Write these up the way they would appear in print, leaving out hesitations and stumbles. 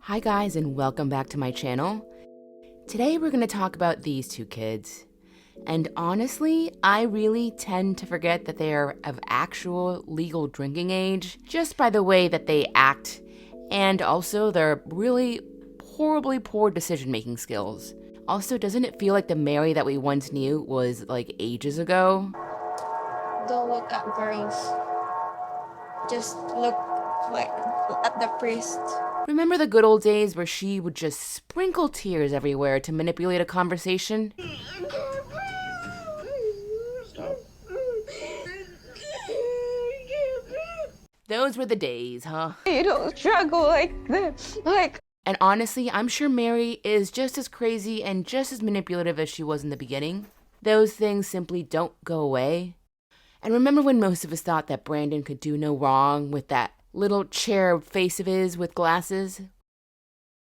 Hi guys, and welcome back to my channel. Today we're going to talk about these two kids. And honestly, I really tend to forget that they are of actual legal drinking age just by the way that they act and also their really horribly poor decision-making skills. Also, doesn't it feel like the Mary that we once knew was like ages ago? Don't look at girls. Just look like at the priest. Remember the good old days where she would just sprinkle tears everywhere to manipulate a conversation? Those were the days, huh? You don't struggle like this. And honestly, I'm sure Mary is just as crazy and just as manipulative as she was in the beginning. Those things simply don't go away. And remember when most of us thought that Brandan could do no wrong with that little cherub face of his with glasses?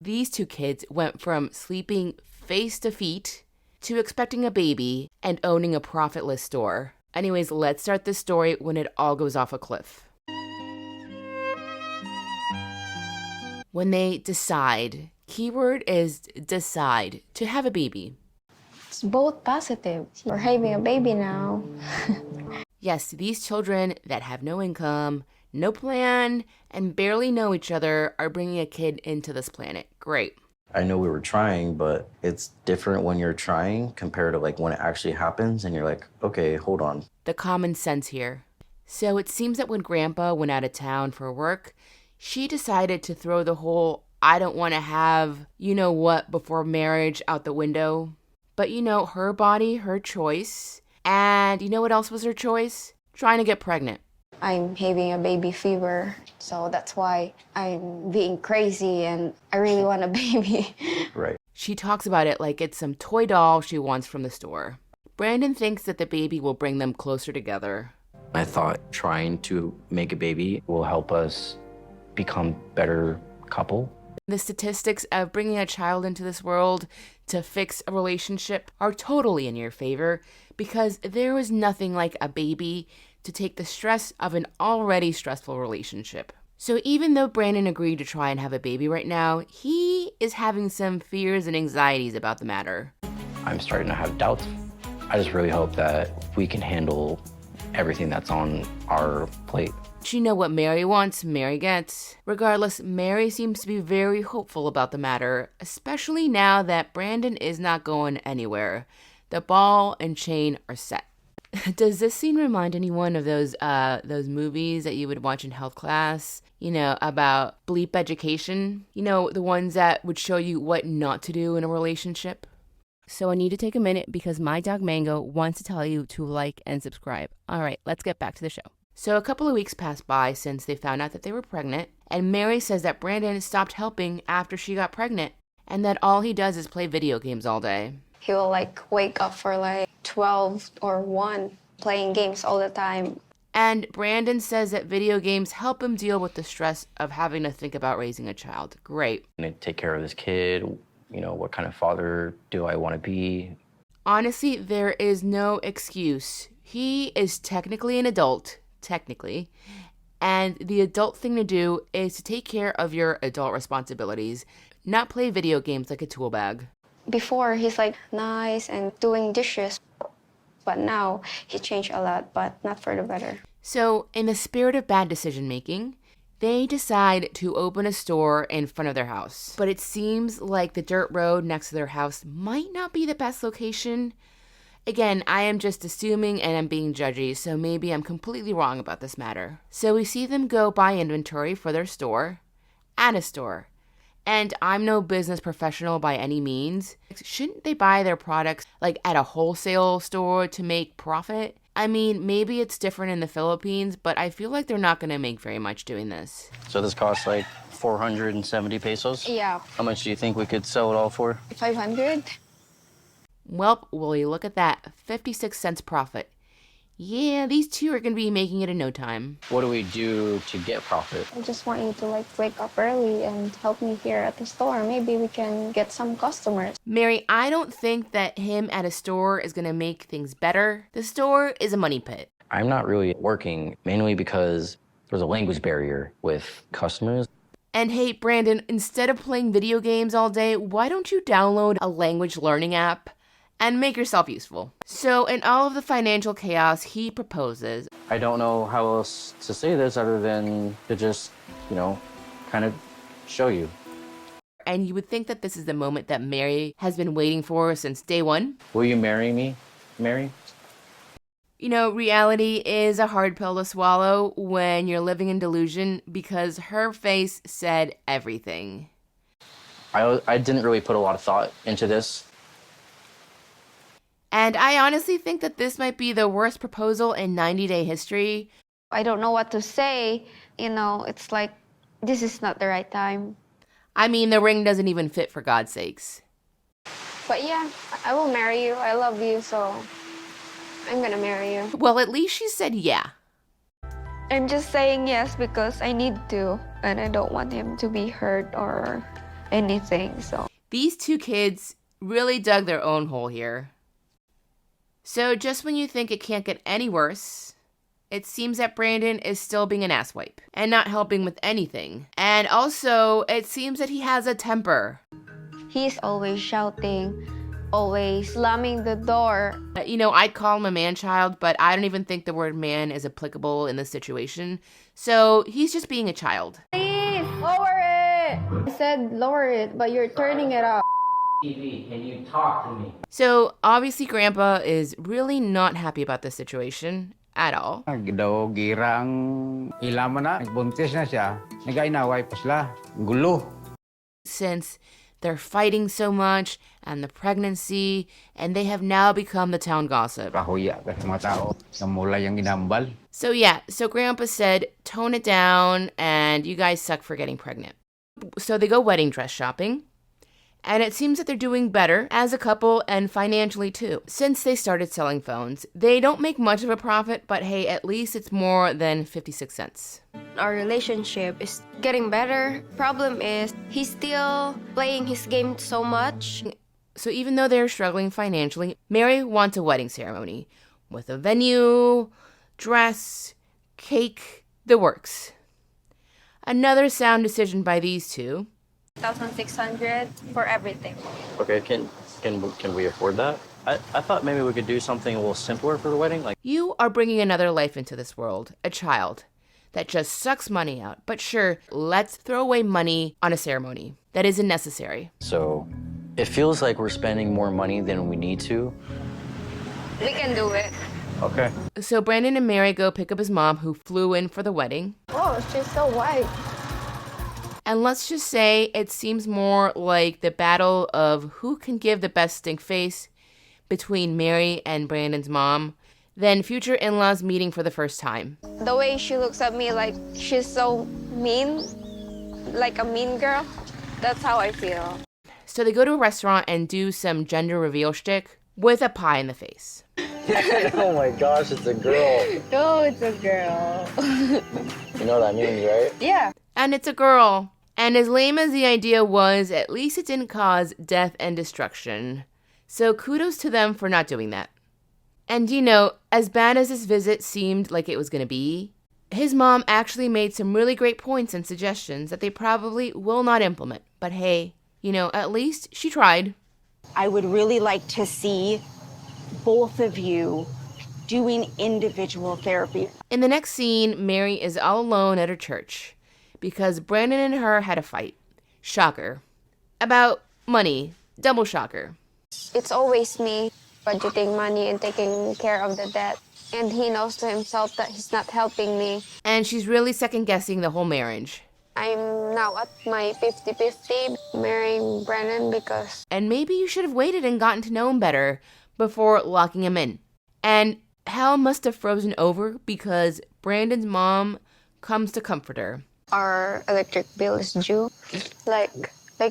These two kids went from sleeping face to feet to expecting a baby and owning a profitless store. Anyways, let's start this story when it all goes off a cliff. When they decide, keyword is decide, to have a baby. It's both positive. We're having a baby now. Yes, these children that have no income, no plan, and barely know each other are bringing a kid into this planet. Great. I know we were trying, but it's different when you're trying compared to like when it actually happens and you're like, okay, hold on. The common sense here. So it seems that when Grandpa went out of town for work, she decided to throw the whole I don't want to have you know what before marriage out the window. But you know, her body, her choice. And you know what else was her choice? Trying to get pregnant. I'm having a baby fever, so that's why I'm being crazy and I really want a baby. Right. She talks about it like it's some toy doll she wants from the store. Brandan thinks that the baby will bring them closer together. I thought trying to make a baby will help us become better couple. The statistics of bringing a child into this world to fix a relationship are totally in your favor because there is nothing like a baby to take the stress of an already stressful relationship. So even though Brandan agreed to try and have a baby right now, he is having some fears and anxieties about the matter. I'm starting to have doubts. I just really hope that we can handle everything that's on our plate. But you know what Mary wants, Mary gets. Regardless, Mary seems to be very hopeful about the matter, especially now that Brandan is not going anywhere. The ball and chain are set. Does this scene remind anyone of those movies that you would watch in health class? You know, about bleep education? You know, the ones that would show you what not to do in a relationship? So I need to take a minute because my dog Mango wants to tell you to like and subscribe. All right, let's get back to the show. So a couple of weeks passed by since they found out that they were pregnant, and Mary says that Brandan stopped helping after she got pregnant, and that all he does is play video games all day. He will wake up for 12 or 1 playing games all the time. And Brandan says that video games help him deal with the stress of having to think about raising a child. Great. And take care of this kid. You know, what kind of father do I want to be? Honestly, there is no excuse. He is technically an adult. Technically. And the adult thing to do is to take care of your adult responsibilities, not play video games like a tool bag. Before, he's nice and doing dishes, but now he changed a lot, but not for the better. So, in the spirit of bad decision making, they decide to open a store in front of their house. But it seems like the dirt road next to their house might not be the best location. Again, I am just assuming and I'm being judgy, so maybe I'm completely wrong about this matter. So we see them go buy inventory for their store at a store. And I'm no business professional by any means. Shouldn't they buy their products at a wholesale store to make profit? I mean, maybe it's different in the Philippines, but I feel like they're not going to make very much doing this. So this costs 470 pesos? Yeah. How much do you think we could sell it all for? 500? Welp, will you look at that, 56 cents profit. Yeah, these two are going to be making it in no time. What do we do to get profit? I just want you to wake up early and help me here at the store. Maybe we can get some customers. Mary, I don't think that him at a store is going to make things better. The store is a money pit. I'm not really working mainly because there's a language barrier with customers. And hey, Brandon, instead of playing video games all day, why don't you download a language learning app and make yourself useful? So in all of the financial chaos, he proposes. I don't know how else to say this other than to just, kind of show you. And you would think that this is the moment that Mary has been waiting for since day one. Will you marry me, Mary? Reality is a hard pill to swallow when you're living in delusion, because her face said everything. I didn't really put a lot of thought into this. And I honestly think that this might be the worst proposal in 90-day history. I don't know what to say. It's like, this is not the right time. I mean, the ring doesn't even fit, for God's sakes. But yeah, I will marry you. I love you, so I'm gonna marry you. Well, at least she said yeah. I'm just saying yes because I need to, and I don't want him to be hurt or anything, so. These two kids really dug their own hole here. So just when you think it can't get any worse, it seems that Brandan is still being an asswipe and not helping with anything. And also, it seems that he has a temper. He's always shouting, always slamming the door. I'd call him a man-child, but I don't even think the word man is applicable in this situation. So he's just being a child. Please, lower it! I said lower it, but you're turning it up. TV, can you talk to me? So obviously Grandpa is really not happy about this situation at all. Daw girang ilaman na, nagbuntis na siya, nag-inaway pa sila, gulo. Since they're fighting so much, and the pregnancy, and they have now become the town gossip. Kahuya ka sa mga tao, namula yung ginambal. So Grandpa said, tone it down, and you guys suck for getting pregnant. So they go wedding dress shopping. And it seems that they're doing better as a couple and financially too. Since they started selling phones, they don't make much of a profit, but hey, at least it's more than 56 cents. Our relationship is getting better. Problem is, he's still playing his game so much. So even though they're struggling financially, Mary wants a wedding ceremony with a venue, dress, cake, the works. Another sound decision by these two. 1,600 for everything. Okay, can we afford that? I thought maybe we could do something a little simpler for the wedding, like. You are bringing another life into this world, a child that just sucks money out. But sure, let's throw away money on a ceremony that isn't necessary. So, it feels like we're spending more money than we need to. We can do it. Okay. So Brandan and Mary go pick up his mom, who flew in for the wedding. Oh, she's so white. And let's just say it seems more like the battle of who can give the best stink face between Mary and Brandan's mom than future in-laws meeting for the first time. The way she looks at me like she's so mean, like a mean girl, that's how I feel. So they go to a restaurant and do some gender reveal shtick with a pie in the face. Oh my gosh, it's a girl. No, it's a girl. You know what that means, right? Yeah. And it's a girl. And as lame as the idea was, at least it didn't cause death and destruction. So kudos to them for not doing that. And as bad as this visit seemed like it was going to be, his mom actually made some really great points and suggestions that they probably will not implement. But hey, at least she tried. I would really like to see both of you doing individual therapy. In the next scene, Mary is all alone at her church because Brandan and her had a fight. Shocker. About money. Double shocker. It's always me budgeting money and taking care of the debt. And he knows to himself that he's not helping me. And she's really second-guessing the whole marriage. I'm now at my 50-50 marrying Brandan because... And maybe you should have waited and gotten to know him better before locking him in. And hell must have frozen over because Brandan's mom comes to comfort her. Our electric bill is due. Like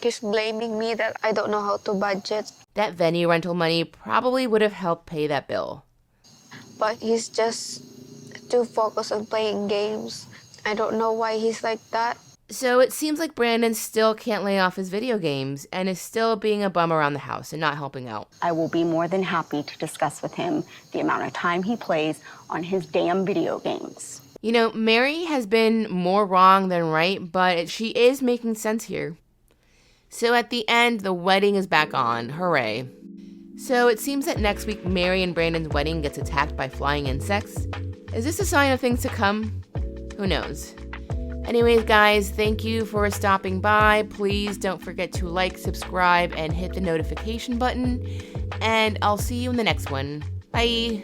he's blaming me that I don't know how to budget. That venue rental money probably would have helped pay that bill. But he's just too focused on playing games. I don't know why he's like that. So it seems like Brandan still can't lay off his video games and is still being a bum around the house and not helping out. I will be more than happy to discuss with him the amount of time he plays on his damn video games. You know, Mary has been more wrong than right, but she is making sense here. So at the end, the wedding is back on. Hooray. So it seems that next week, Mary and Brandon's wedding gets attacked by flying insects. Is this a sign of things to come? Who knows? Anyways, guys, thank you for stopping by. Please don't forget to like, subscribe, and hit the notification button. And I'll see you in the next one. Bye.